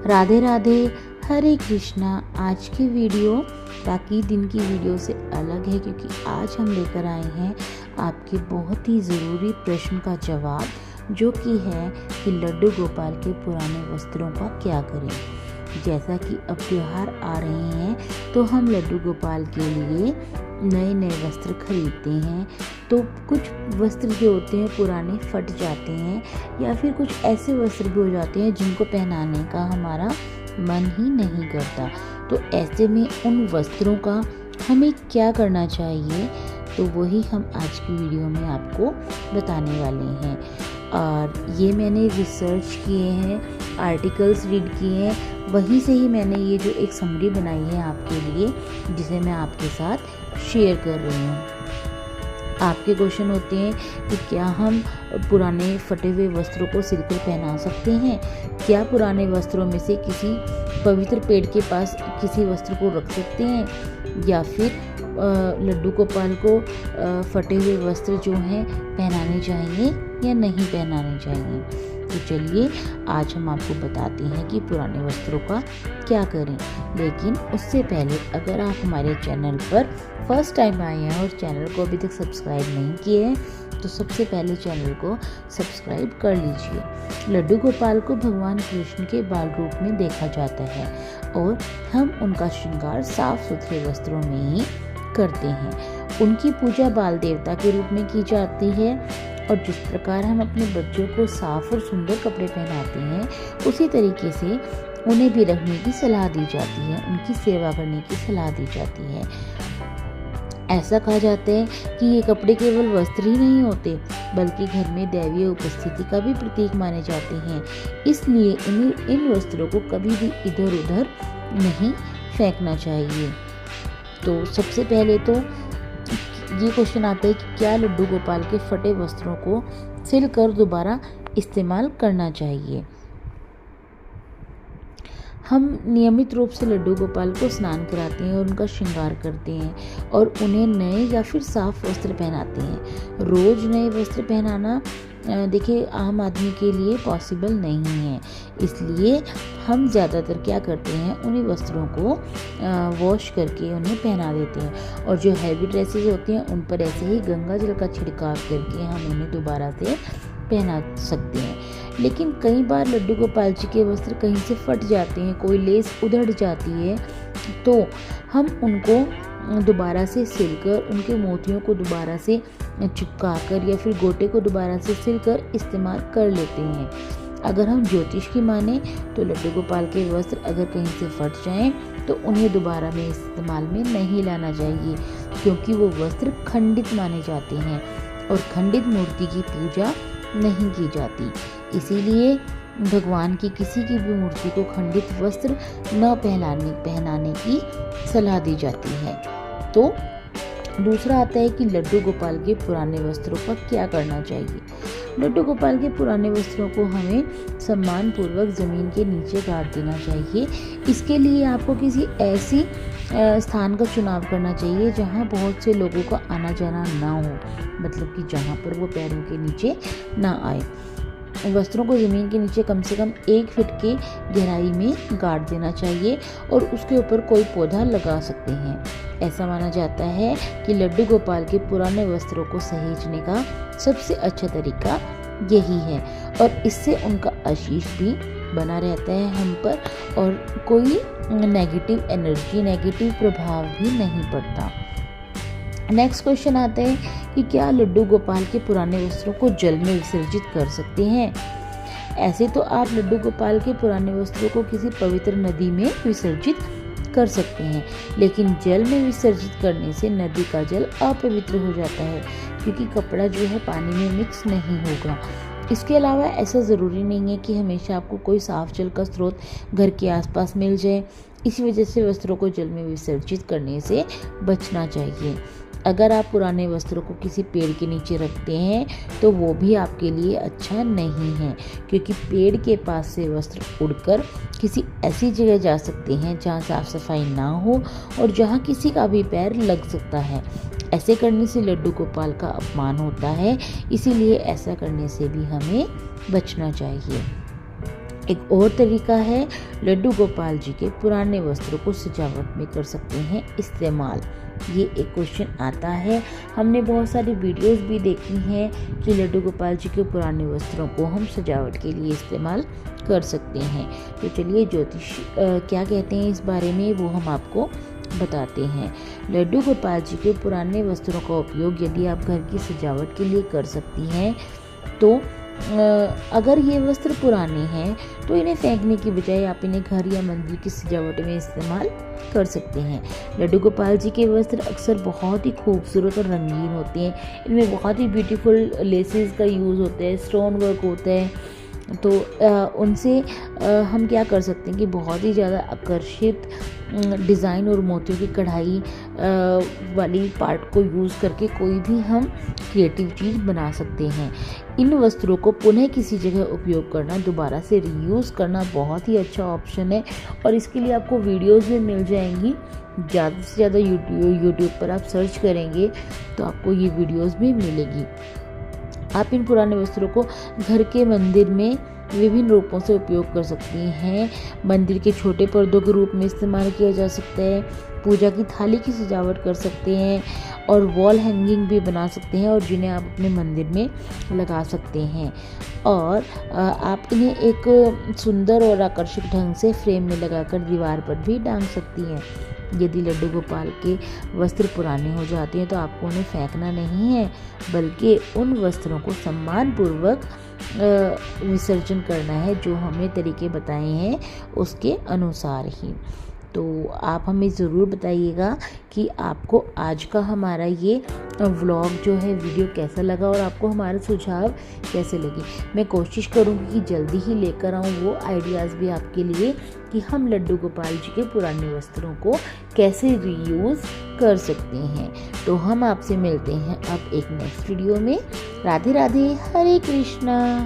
राधे राधे, हरे कृष्णा। आज की वीडियो बाकी दिन की वीडियो से अलग है क्योंकि आज हम लेकर आए हैं आपके बहुत ही ज़रूरी प्रश्न का जवाब, जो कि है कि लड्डू गोपाल के पुराने वस्त्रों का क्या करें। जैसा कि अब त्योहार आ रहे हैं तो हम लड्डू गोपाल के लिए नए नए वस्त्र खरीदते हैं, तो कुछ वस्त्र जो होते हैं पुराने फट जाते हैं या फिर कुछ ऐसे वस्त्र भी हो जाते हैं जिनको पहनाने का हमारा मन ही नहीं करता। तो ऐसे में उन वस्त्रों का हमें क्या करना चाहिए, तो वही हम आज की वीडियो में आपको बताने वाले हैं। और ये मैंने रिसर्च किए हैं, आर्टिकल्स रीड किए हैं, वहीं से ही मैंने ये जो एक समरी बनाई है आपके लिए, जिसे मैं आपके साथ शेयर कर रही हूँ। आपके क्वेश्चन होते हैं कि क्या हम पुराने फटे हुए वस्त्रों को सिलकर पहना सकते हैं? क्या पुराने वस्त्रों में से किसी पवित्र पेड़ के पास किसी वस्त्र को रख सकते हैं? या फिर लड्डू गोपाल को फटे हुए वस्त्र जो हैं पहनाने चाहिए या नहीं पहनाने चाहिए? तो चलिए आज हम आपको बताते हैं कि पुराने वस्त्रों का क्या करें। लेकिन उससे पहले अगर आप हमारे चैनल पर फर्स्ट टाइम आए हैं और चैनल को अभी तक सब्सक्राइब नहीं किए हैं, तो सबसे पहले चैनल को सब्सक्राइब कर लीजिए। लड्डू गोपाल को भगवान कृष्ण के बाल रूप में देखा जाता है और हम उनका श्रृंगार साफ सुथरे वस्त्रों में ही करते हैं। उनकी पूजा बाल देवता के रूप में की जाती है और जिस प्रकार हम अपने बच्चों को साफ और सुंदर कपड़े पहनाते हैं, उसी तरीके से उन्हें भी रखने की सलाह दी जाती है, उनकी सेवा करने की सलाह दी जाती है। ऐसा कहा जाता है कि ये कपड़े केवल वस्त्र ही नहीं होते, बल्कि घर में दैवीय उपस्थिति का भी प्रतीक माने जाते हैं। इसलिए इन वस्त्रों को कभी भी इधर उधर नहीं फेंकना चाहिए। तो सबसे पहले तो ये क्वेश्चन आता है कि क्या लड्डू गोपाल के फटे वस्त्रों को सिलकर दोबारा इस्तेमाल करना चाहिए? हम नियमित रूप से लड्डू गोपाल को स्नान कराते हैं और उनका श्रृंगार करते हैं और उन्हें नए या फिर साफ वस्त्र पहनाते हैं। रोज नए वस्त्र पहनाना देखिए आम आदमी के लिए पॉसिबल नहीं है, इसलिए हम ज़्यादातर क्या करते हैं, उन्हीं वस्त्रों को वॉश करके उन्हें पहना देते हैं और जो हैवी ड्रेसेस होती हैं उन पर ऐसे ही गंगा जल का छिड़काव करके हम उन्हें दोबारा से पहना सकते हैं। लेकिन कई बार लड्डू गोपाल जी के वस्त्र कहीं से फट जाते हैं, कोई लेस उधड़ जाती है, तो हम उनको दोबारा से सिलकर उनके मोतियों को दोबारा से चिपकाकर या फिर गोटे को दोबारा से सिलकर इस्तेमाल कर लेते हैं। अगर हम ज्योतिष की माने तो लड्डू गोपाल के वस्त्र अगर कहीं से फट जाएं तो उन्हें दोबारा में इस्तेमाल में नहीं लाना चाहिए, क्योंकि वो वस्त्र खंडित माने जाते हैं और खंडित मूर्ति की पूजा नहीं की जाती। इसीलिए भगवान की किसी की भी मूर्ति को खंडित वस्त्र न पहनाने की सलाह दी जाती है। तो दूसरा आता है कि लड्डू गोपाल के पुराने वस्त्रों का क्या करना चाहिए। लड्डू गोपाल के पुराने वस्त्रों को हमें सम्मान पूर्वक ज़मीन के नीचे गाड़ देना चाहिए। इसके लिए आपको किसी ऐसी स्थान का चुनाव करना चाहिए जहां बहुत से लोगों का आना जाना ना हो, मतलब कि जहां पर वो पैरों के नीचे ना आए। वस्त्रों को ज़मीन के नीचे कम से कम 1 फीट की गहराई में गाड़ देना चाहिए और उसके ऊपर कोई पौधा लगा सकते हैं। ऐसा माना जाता है कि लड्डू गोपाल के पुराने वस्त्रों को सहेजने का सबसे अच्छा तरीका यही है और इससे उनका आशीष भी बना रहता है हम पर और कोई नेगेटिव एनर्जी, नेगेटिव प्रभाव भी नहीं पड़ता। नेक्स्ट क्वेश्चन आता है कि क्या लड्डू गोपाल के पुराने वस्त्रों को जल में विसर्जित कर सकते हैं? ऐसे तो आप लड्डू गोपाल के पुराने वस्त्रों को किसी पवित्र नदी में विसर्जित कर सकते हैं, लेकिन जल में विसर्जित करने से नदी का जल अपवित्र हो जाता है, क्योंकि कपड़ा जो है पानी में मिक्स नहीं होगा। इसके अलावा ऐसा ज़रूरी नहीं है कि हमेशा आपको कोई साफ जल का स्रोत घर के आसपास मिल जाए। इसी वजह से वस्त्रों को जल में विसर्जित करने से बचना चाहिए। अगर आप पुराने वस्त्रों को किसी पेड़ के नीचे रखते हैं तो वो भी आपके लिए अच्छा नहीं है, क्योंकि पेड़ के पास से वस्त्र उड़कर किसी ऐसी जगह जा सकते हैं जहाँ साफ सफाई ना हो और जहाँ किसी का भी पैर लग सकता है। ऐसे करने से लड्डू गोपाल का अपमान होता है, इसीलिए ऐसा करने से भी हमें बचना चाहिए। एक और तरीका है, लड्डू गोपाल जी के पुराने वस्त्रों को सजावट में कर सकते हैं इस्तेमाल। ये एक क्वेश्चन आता है। हमने बहुत सारी वीडियोस भी देखी हैं कि लड्डू गोपाल जी के पुराने वस्त्रों को हम सजावट के लिए इस्तेमाल कर सकते हैं। तो चलिए ज्योतिष क्या कहते हैं इस बारे में वो हम आपको बताते हैं। लड्डू गोपाल जी के पुराने वस्त्रों का उपयोग यदि आप घर की सजावट के लिए कर सकती हैं तो अगर ये वस्त्र पुराने हैं तो इन्हें फेंकने की बजाय आप इन्हें घर या मंदिर की सजावट में इस्तेमाल कर सकते हैं। लड्डू गोपाल जी के वस्त्र अक्सर बहुत ही खूबसूरत और रंगीन होते हैं। इनमें बहुत ही ब्यूटीफुल लेसेस का यूज़ होता है, स्टोन वर्क होता है। तो उनसे हम क्या कर सकते हैं कि बहुत ही ज़्यादा आकर्षित डिज़ाइन और मोतियों की कढ़ाई वाली पार्ट को यूज़ करके कोई भी हम क्रिएटिव चीज़ बना सकते हैं। इन वस्त्रों को पुनः किसी जगह उपयोग करना, दोबारा से रीयूज़ करना बहुत ही अच्छा ऑप्शन है और इसके लिए आपको वीडियोज़ भी मिल जाएंगी। ज़्यादा से ज़्यादा यूट्यूब पर आप सर्च करेंगे तो आपको ये वीडियोज़ भी मिलेगी। आप इन पुराने वस्त्रों को घर के मंदिर में विभिन्न रूपों से उपयोग कर सकती हैं। मंदिर के छोटे पर्दों के रूप में इस्तेमाल किया जा सकता है, पूजा की थाली की सजावट कर सकते हैं और वॉल हैंगिंग भी बना सकते हैं और जिन्हें आप अपने मंदिर में लगा सकते हैं। और आप इन्हें एक सुंदर और आकर्षक ढंग से फ्रेम में लगाकर दीवार पर भी टांग सकती हैं। यदि लड्डू गोपाल के वस्त्र पुराने हो जाते हैं तो आपको उन्हें फेंकना नहीं है, बल्कि उन वस्त्रों को सम्मानपूर्वक विसर्जन करना है, जो हमने तरीके बताए हैं उसके अनुसार ही। तो आप हमें ज़रूर बताइएगा कि आपको आज का हमारा ये व्लॉग जो है वीडियो कैसा लगा और आपको हमारे सुझाव कैसे लगे। मैं कोशिश करूँगी कि जल्दी ही लेकर आऊँ वो आइडियाज़ भी आपके लिए कि हम लड्डू गोपाल जी के पुराने वस्त्रों को कैसे रीयूज़ कर सकते हैं। तो हम आपसे मिलते हैं अब एक नेक्स्ट वीडियो में। राधे राधे, हरे कृष्णा।